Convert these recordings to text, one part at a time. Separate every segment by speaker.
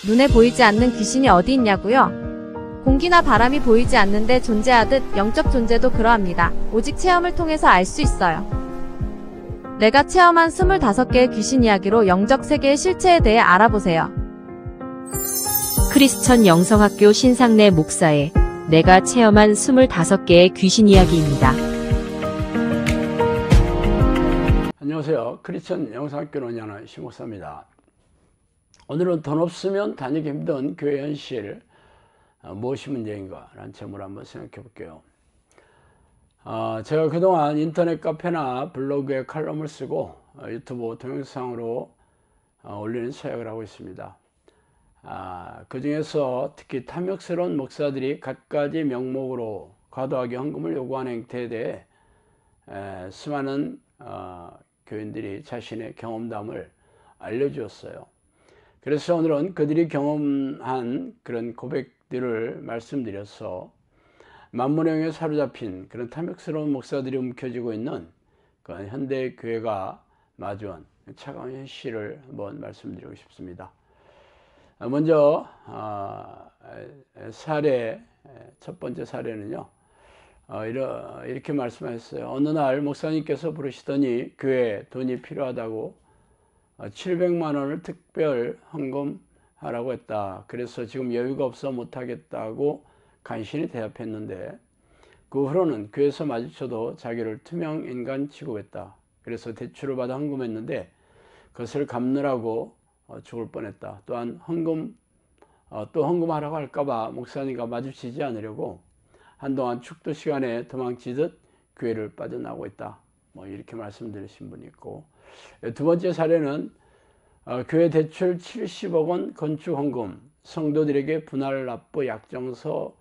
Speaker 1: 눈에 보이지 않는 귀신이 어디 있냐고요? 공기나 바람이 보이지 않는데 존재하듯 영적 존재도 그러합니다. 오직 체험을 통해서 알 수 있어요. 내가 체험한 25개의 귀신 이야기로 영적 세계의 실체에 대해 알아보세요.
Speaker 2: 크리스천 영성학교 신상래 목사의 내가 체험한 25개의 귀신 이야기입니다.
Speaker 3: 안녕하세요. 크리스천 영성학교 논의하는 심목사입니다. 오늘은 돈 없으면 다니기 힘든 교회 현실, 무엇이 문제인가 라는 제목을 한번 생각해 볼게요. 제가 그동안 인터넷 카페나 블로그에 칼럼을 쓰고 유튜브 동영상으로 올리는 사역을 하고 있습니다. 그 중에서 특히 탐욕스러운 목사들이 갖가지 명목으로 과도하게 헌금을 요구하는 행태에 대해 수많은 교인들이 자신의 경험담을 알려주었어요. 그래서 오늘은 그들이 경험한 그런 고백들을 말씀드려서 만문형에 사로잡힌 그런 탐욕스러운 목사들이 움켜쥐고 있는 그 현대 교회가 마주한 차가운 현실을 한번 말씀드리고 싶습니다. 먼저 첫 번째 사례는요, 이렇게 말씀하셨어요. 어느 날 목사님께서 부르시더니 교회에 돈이 필요하다고 700만 원을 특별 헌금하라고 했다. 그래서 지금 여유가 없어 못하겠다고 간신히 대답했는데, 그 후로는 교회에서 마주쳐도 자기를 투명인간 취급했다. 그래서 대출을 받아 헌금했는데 그것을 갚느라고 죽을 뻔했다. 또한 또 헌금하라고 할까봐 목사님과 마주치지 않으려고 한동안 축도 시간에 도망치듯 교회를 빠져나오고 있다. 이렇게 말씀드리신 분이 있고, 두 번째 사례는 교회 대출 70억 원 건축 헌금, 성도들에게 분할 납부 약정서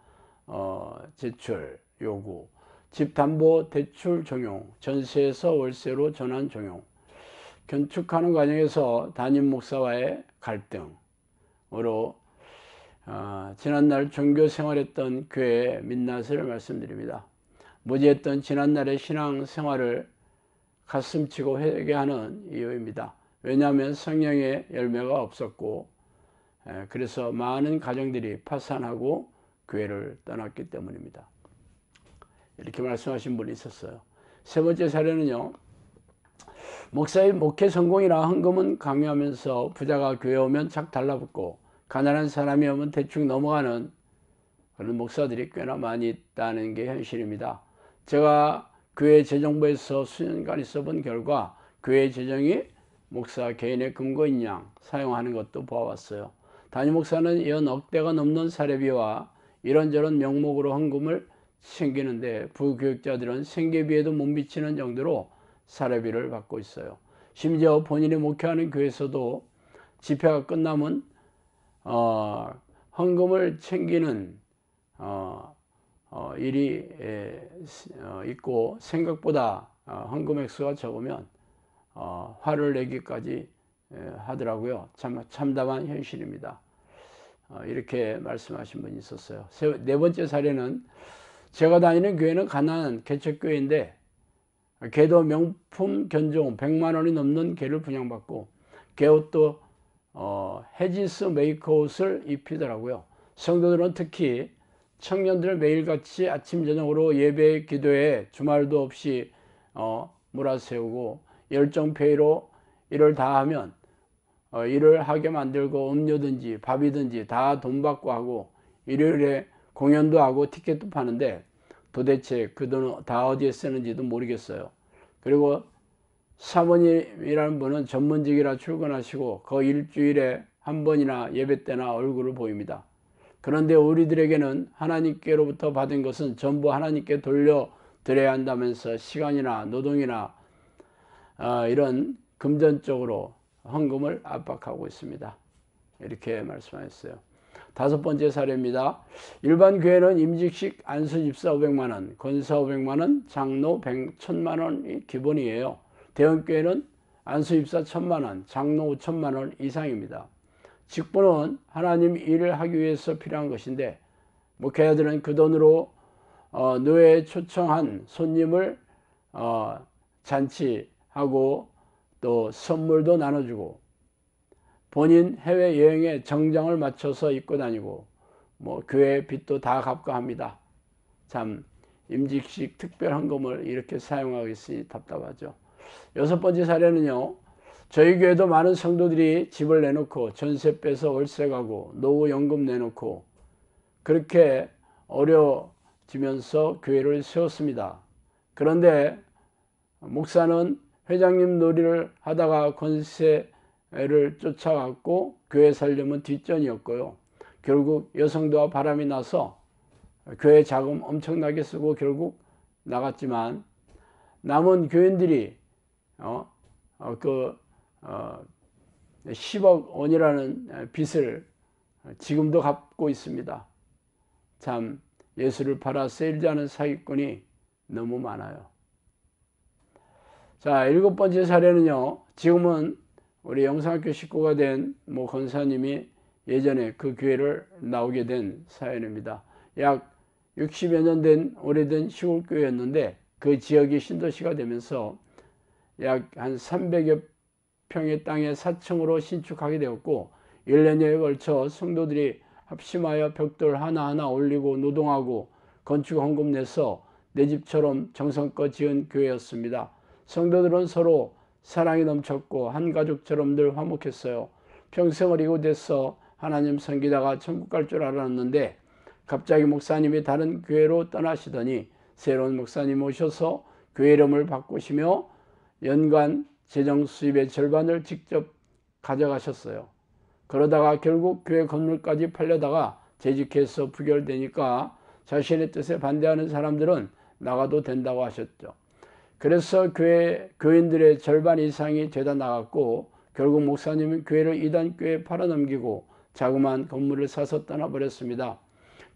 Speaker 3: 제출 요구, 집 담보 대출 적용, 전세에서 월세로 전환 적용, 건축하는 과정에서 담임 목사와의 갈등으로 지난날 종교 생활했던 교회의 민낯을 말씀드립니다. 무지했던 지난날의 신앙 생활을 가슴치고 회개하는 이유입니다. 왜냐하면 성령의 열매가 없었고, 그래서 많은 가정들이 파산하고 교회를 떠났기 때문입니다. 이렇게 말씀하신 분이 있었어요. 세 번째 사례는요, 목사의 목회 성공이나 헌금은 강요하면서 부자가 교회 오면 착 달라붙고 가난한 사람이 오면 대충 넘어가는 그런 목사들이 꽤나 많이 있다는 게 현실입니다. 제가 교회 재정부에서 수년간 있어 본 결과 교회 재정이 목사 개인의 금고인 양 사용하는 것도 보아왔어요. 담임 목사는 연 억대가 넘는 사례비와 이런저런 명목으로 헌금을 챙기는데 부교육자들은 생계비에도 못 미치는 정도로 사례비를 받고 있어요. 심지어 본인이 목회하는 교회에서도 집회가 끝나면 헌금을 챙기는 일이 있고, 생각보다 헌금 액수가 적으면 화를 내기까지 하더라고요. 참담한 현실입니다. 이렇게 말씀하신 분이 있었어요. 네 번째 사례는 제가 다니는 교회는 가난한 개척교회인데 개도 명품 견종 100만 원이 넘는 개를 분양받고 개옷도 헤지스 메이커 옷을 입히더라고요. 성도들은 특히 청년들 매일같이 아침 저녁으로 예배 기도에 주말도 없이 몰아세우고 열정페이로 일을 다 하면 일을 하게 만들고 음료든지 밥이든지 다 돈 받고 하고 일요일에 공연도 하고 티켓도 파는데 도대체 그 돈은 다 어디에 쓰는지도 모르겠어요. 그리고 사모님이라는 분은 전문직이라 출근하시고 거의 일주일에 한 번이나 예배 때나 얼굴을 보입니다. 그런데 우리들에게는 하나님께로부터 받은 것은 전부 하나님께 돌려드려야 한다면서 시간이나 노동이나 이런 금전적으로 헌금을 압박하고 있습니다. 이렇게 말씀하셨어요. 다섯 번째 사례입니다. 일반 교회는 임직식 안수 집사 500만 원, 권사 500만 원, 장로 1,000만 원이 기본이에요. 대형교회는 안수 집사 1,000만 원, 장로 5,000만 원 이상입니다. 직분은 하나님 일을 하기 위해서 필요한 것인데 목회자들은 그 돈으로 노예에 초청한 손님을 잔치하고 또 선물도 나눠주고 본인 해외여행에 정장을 맞춰서 입고 다니고 뭐 교회 빚도 다 갚고 합니다. 참 임직식 특별헌금을 이렇게 사용하고 있으니 답답하죠. 여섯 번째 사례는요. 저희 교회도 많은 성도들이 집을 내놓고 전세 빼서 월세 가고 노후연금 내놓고 그렇게 어려지면서 교회를 세웠습니다. 그런데 목사는 회장님 놀이를 하다가 권세를 쫓아갔고 교회 살려면 뒷전이었고요. 결국 여성도와 바람이 나서 교회 자금 엄청나게 쓰고 결국 나갔지만 남은 교인들이 10억 원이라는 빚을 지금도 갚고 있습니다. 참 예수를 팔아 세일자는 사기꾼이 너무 많아요. 자, 일곱 번째 사례는요. 지금은 우리 영상학교 식구가 된 모 권사님이 예전에 그 교회를 나오게 된 사연입니다. 약 60여 년 된 오래된 시골교회였는데 그 지역이 신도시가 되면서 약 한 300여 평의 땅에 4층으로 신축하게 되었고 1년여에 걸쳐 성도들이 합심하여 벽돌 하나하나 올리고 노동하고 건축 헌금 내서 내 집처럼 정성껏 지은 교회였습니다. 성도들은 서로 사랑이 넘쳤고 한 가족처럼들 화목했어요. 평생을 이곳에서 하나님 섬기다가 천국 갈 줄 알았는데 갑자기 목사님이 다른 교회로 떠나시더니 새로운 목사님 오셔서 교회 이름을 바꾸시며 연간 재정 수입의 절반을 직접 가져가셨어요. 그러다가 결국 교회 건물까지 팔려다가 재직해서 부결되니까 자신의 뜻에 반대하는 사람들은 나가도 된다고 하셨죠. 그래서 교인들의 절반 이상이 죄다 나갔고 결국 목사님은 교회를 이단교회에 팔아넘기고 자그마한 건물을 사서 떠나버렸습니다.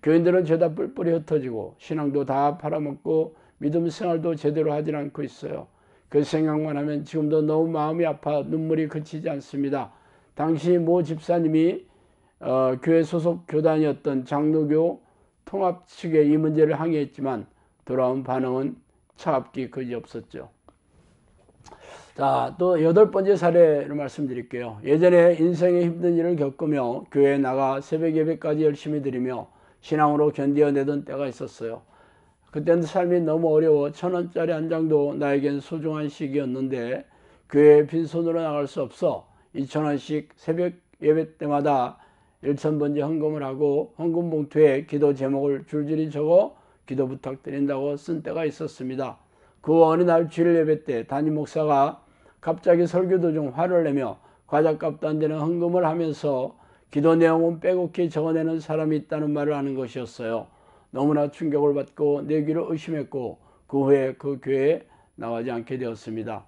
Speaker 3: 교인들은 죄다 뿔뿔이 흩어지고 신앙도 다 팔아먹고 믿음 생활도 제대로 하지 않고 있어요. 그 생각만 하면 지금도 너무 마음이 아파 눈물이 그치지 않습니다. 당시 모 집사님이 교회 소속 교단이었던 장로교 통합 측에 이 문제를 항의했지만 돌아온 반응은 차갑기 그지없었죠. 자, 또 여덟 번째 사례를 말씀드릴게요. 예전에 인생의 힘든 일을 겪으며 교회에 나가 새벽 예배까지 열심히 드리며 신앙으로 견뎌내던 때가 있었어요. 그때는 삶이 너무 어려워 1,000원짜리 한 장도 나에겐 소중한 시기였는데 교회에 빈손으로 나갈 수 없어 2,000원씩 새벽 예배 때마다 1,000번째 헌금을 하고 헌금 봉투에 기도 제목을 줄줄이 적어 기도 부탁드린다고 쓴 때가 있었습니다. 그 어느 날 주일 예배 때 담임 목사가 갑자기 설교 도중 화를 내며 과자값도 안 되는 헌금을 하면서 기도 내용은 빼곡히 적어내는 사람이 있다는 말을 하는 것이었어요. 너무나 충격을 받고 내 귀를 의심했고 그 후에 그 교회에 나가지 않게 되었습니다.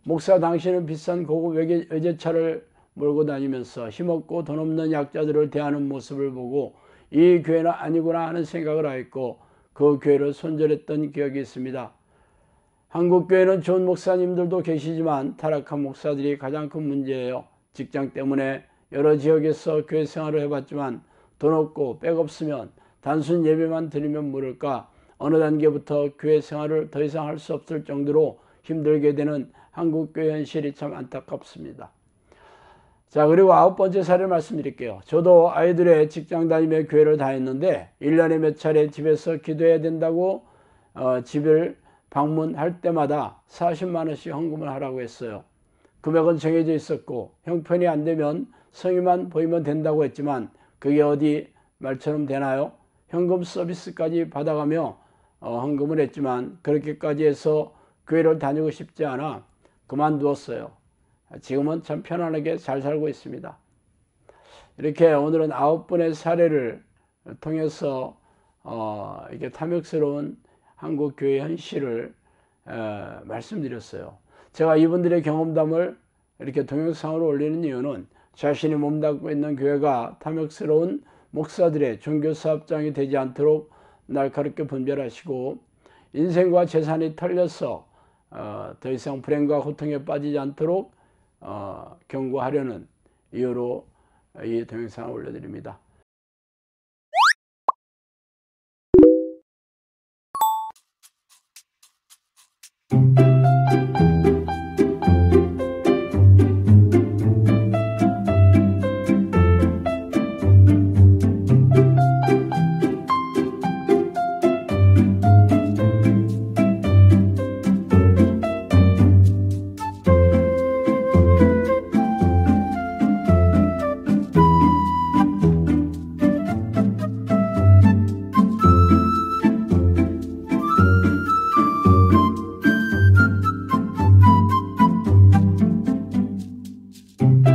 Speaker 3: 목사 당시는 비싼 고급 외제차를 몰고 다니면서 힘없고 돈 없는 약자들을 대하는 모습을 보고 이 교회는 아니구나 하는 생각을 하였고 그 교회를 손절했던 기억이 있습니다. 한국 교회는 좋은 목사님들도 계시지만 타락한 목사들이 가장 큰 문제예요. 직장 때문에 여러 지역에서 교회 생활을 해봤지만 돈 없고 백 없으면 단순 예배만 드리면 모를까 어느 단계부터 교회 생활을 더 이상 할 수 없을 정도로 힘들게 되는 한국교회 현실이 참 안타깝습니다. 자, 그리고 아홉 번째 사례를 말씀드릴게요. 저도 아이들의 직장 다니며 교회를 다녔는데 1년에 몇 차례 집에서 기도해야 된다고 집을 방문할 때마다 40만 원씩 헌금을 하라고 했어요. 금액은 정해져 있었고 형편이 안 되면 성의만 보이면 된다고 했지만 그게 어디 말처럼 되나요? 현금 서비스까지 받아가며 헌금을 했지만 그렇게까지 해서 교회를 다니고 싶지 않아 그만두었어요. 지금은 참 편안하게 잘 살고 있습니다. 이렇게 오늘은 9분의 사례를 통해서 이게 탐욕스러운 한국 교회 현실을 말씀드렸어요. 제가 이분들의 경험담을 이렇게 동영상으로 올리는 이유는 자신이 몸담고 있는 교회가 탐욕스러운 목사들의 종교사업장이 되지 않도록 날카롭게 분별하시고 인생과 재산이 털려서 더 이상 불행과 고통에 빠지지 않도록 경고하려는 이유로 이 동영상을 올려드립니다. 네.